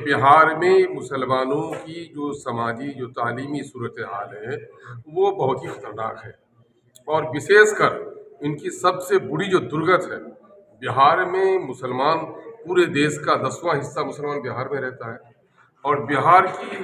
बिहार में मुसलमानों की जो समाजी जो तालीमी सूरत हाल है वो बहुत ही खतरनाक है। और विशेषकर इनकी सबसे बुरी जो दुर्गत है, बिहार में मुसलमान पूरे देश का 10वां हिस्सा मुसलमान बिहार में रहता है। और बिहार की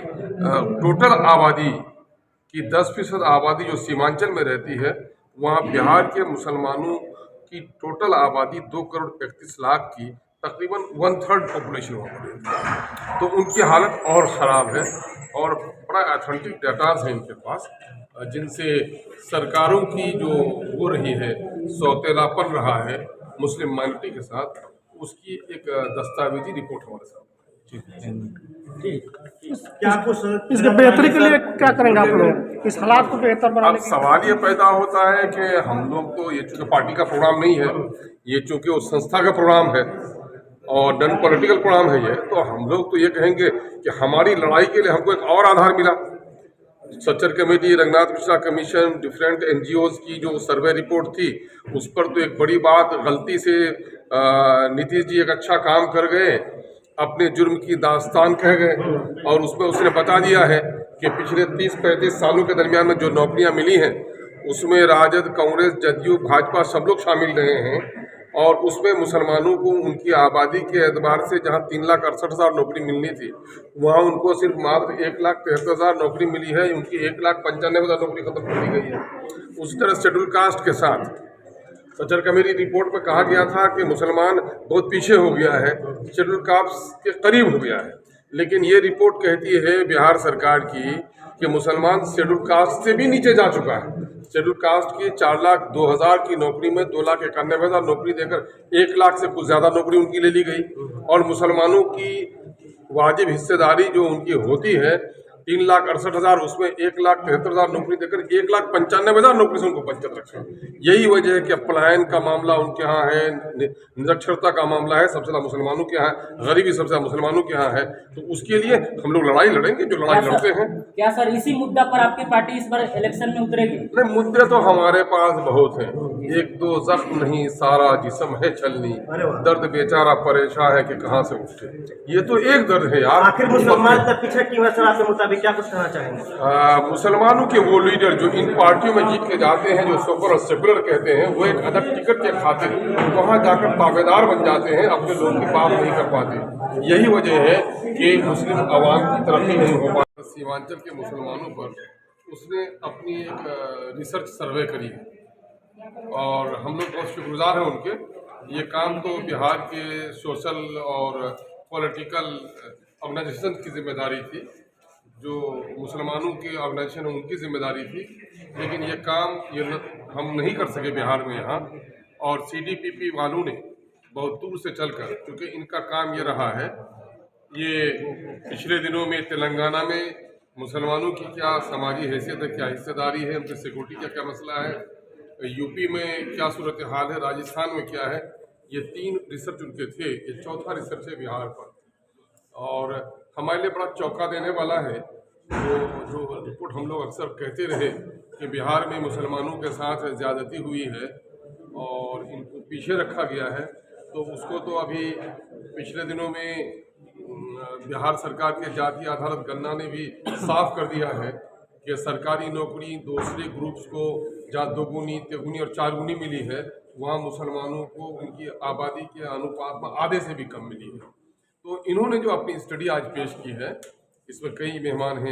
टोटल आबादी की 10% आबादी जो सीमांचल में रहती है, वहाँ बिहार के मुसलमानों की टोटल आबादी 2,31,00,000 की तकरीबन 1/3 पॉपुलेशन वहाँ पर है। तो उनकी हालत और ख़राब है और बड़ा ऑथेंटिक डाटाज है इनके पास, जिनसे सरकारों की जो हो रही है सौतेलापन रहा है मुस्लिम माइनॉरिटी के साथ, उसकी एक दस्तावेजी रिपोर्ट हमारे साथ। क्या कुछ इसके बेहतरी के लिए क्या करेंगे आप लोग इस हालात को बेहतर बनाने अब सवाल ये पैदा होता है कि हम लोग तो ये चूंकि पार्टी का प्रोग्राम नहीं है, ये चूंकि उस संस्था का प्रोग्राम है और नॉन पॉलिटिकल प्रोग्राम है ये, तो हम लोग तो ये कहेंगे कि हमारी लड़ाई के लिए हमको एक और आधार मिला। Sachar committee, Ranganath Mishra commission, different NGOs की जो सर्वे रिपोर्ट थी, उस पर तो एक बड़ी बात, गलती से नीतीश जी एक अच्छा काम कर गए, अपने जुर्म की दास्तान कह गए और उसमें उसने बता दिया है कि पिछले 30-35 सालों के दरमियान में जो नौकरियां मिली हैं उसमें राजद, कांग्रेस, जदयू, भाजपा सब लोग शामिल रहे हैं। और उसमें मुसलमानों को उनकी आबादी के एतबार से जहां 3,68,000 नौकरी मिलनी थी, वहां उनको सिर्फ मात्र 1,73,000 नौकरी मिली है। उनकी 1,95,000 नौकरी खत्म कर दी गई है। उसी तरह शेड्यूल कास्ट के साथ सच्चर कमेटी रिपोर्ट में कहा गया था कि मुसलमान बहुत पीछे हो गया है, शेड्यूल कास्ट के करीब हो गया है, लेकिन ये रिपोर्ट कहती है बिहार सरकार की कि मुसलमान शेड्यूल कास्ट से भी नीचे जा चुका है। शेड्यूल कास्ट की 4,02,000 की नौकरी में 2,91,000 नौकरी देकर 1 लाख से कुछ ज़्यादा नौकरी उनकी ले ली गई। और मुसलमानों की वाजिब हिस्सेदारी जो उनकी होती है 3,68,000, उसमें 1,73,000 नौकरी देकर 1,95,000 नौकरी से उनको वंचित रखा। यही वजह है कि पलायन का मामला उनके यहाँ है, निरक्षरता का मामला है सबसे ज़्यादा मुसलमानों के यहाँ, गरीबी सबसे ज़्यादा मुसलमानों के यहाँ है। तो उसके लिए हम लोग लड़ाई लड़ेंगे, जो लड़ाई लड़ते हैं। क्या सर इसी मुद्दा पर आपकी पार्टी इस बार इलेक्शन में उतरेगी? नहीं, मुद्दे तो हमारे पास बहुत हैं, एक दो जख्म नहीं सारा जिस्म है छलनी, दर्द बेचारा परेशान है कि कहाँ से उठे। ये तो एक दर्द है यार। आखिर मुसलमान तक पीछे क्यों है सर, आपके मुताबिक क्या कुछ कहना चाहेंगे? मुसलमानों के वो लीडर जो इन पार्टियों में जीत के जाते हैं, जो सुपर और सेकुलर कहते हैं, वो एक अलग टिकट के खातिर वहाँ जाकर ताबेदार बन जाते हैं, अपने लोगों की बात नहीं कर पाते। यही वजह है कि मुस्लिम आवाम की तरक्की नहीं हो पाती। सीमांचल के मुसलमानों पर उसने अपनी एक रिसर्च सर्वे करी है और हम लोग बहुत शुक्रगुजार हैं उनके। ये काम तो बिहार के सोशल और पॉलिटिकल ऑर्गेनाइजेशन की जिम्मेदारी थी, जो मुसलमानों की ऑर्गेनाइजेशन है उनकी जिम्मेदारी थी, लेकिन ये काम हम नहीं कर सके बिहार में यहाँ। और CDPP वालों ने बहुत दूर से चलकर, क्योंकि इनका काम ये रहा है, ये पिछले दिनों में तेलंगाना में मुसलमानों की क्या समाजी हैसियत है, क्या हिस्सेदारी है, उनकी सिक्योरिटी का क्या मसला है, यूपी में क्या सूरत हाल है, राजस्थान में क्या है, ये 3 रिसर्च उनके थे। ये चौथा रिसर्च है बिहार पर और हमारे लिए बड़ा चौंका देने वाला है। जो रिपोर्ट हम लोग अक्सर कहते रहे कि बिहार में मुसलमानों के साथ ज़्यादती हुई है और इनको पीछे रखा गया है, तो उसको तो अभी पिछले दिनों में बिहार सरकार के जातीय आधारित गणना ने भी साफ कर दिया है कि सरकारी नौकरी दूसरे ग्रुप्स को जहाँ 2 3 और 4 गुनी मिली है, वहाँ मुसलमानों को उनकी आबादी के अनुपात में आधे से भी कम मिली है। तो इन्होंने जो अपनी स्टडी आज पेश की है, इसमें कई मेहमान हैं।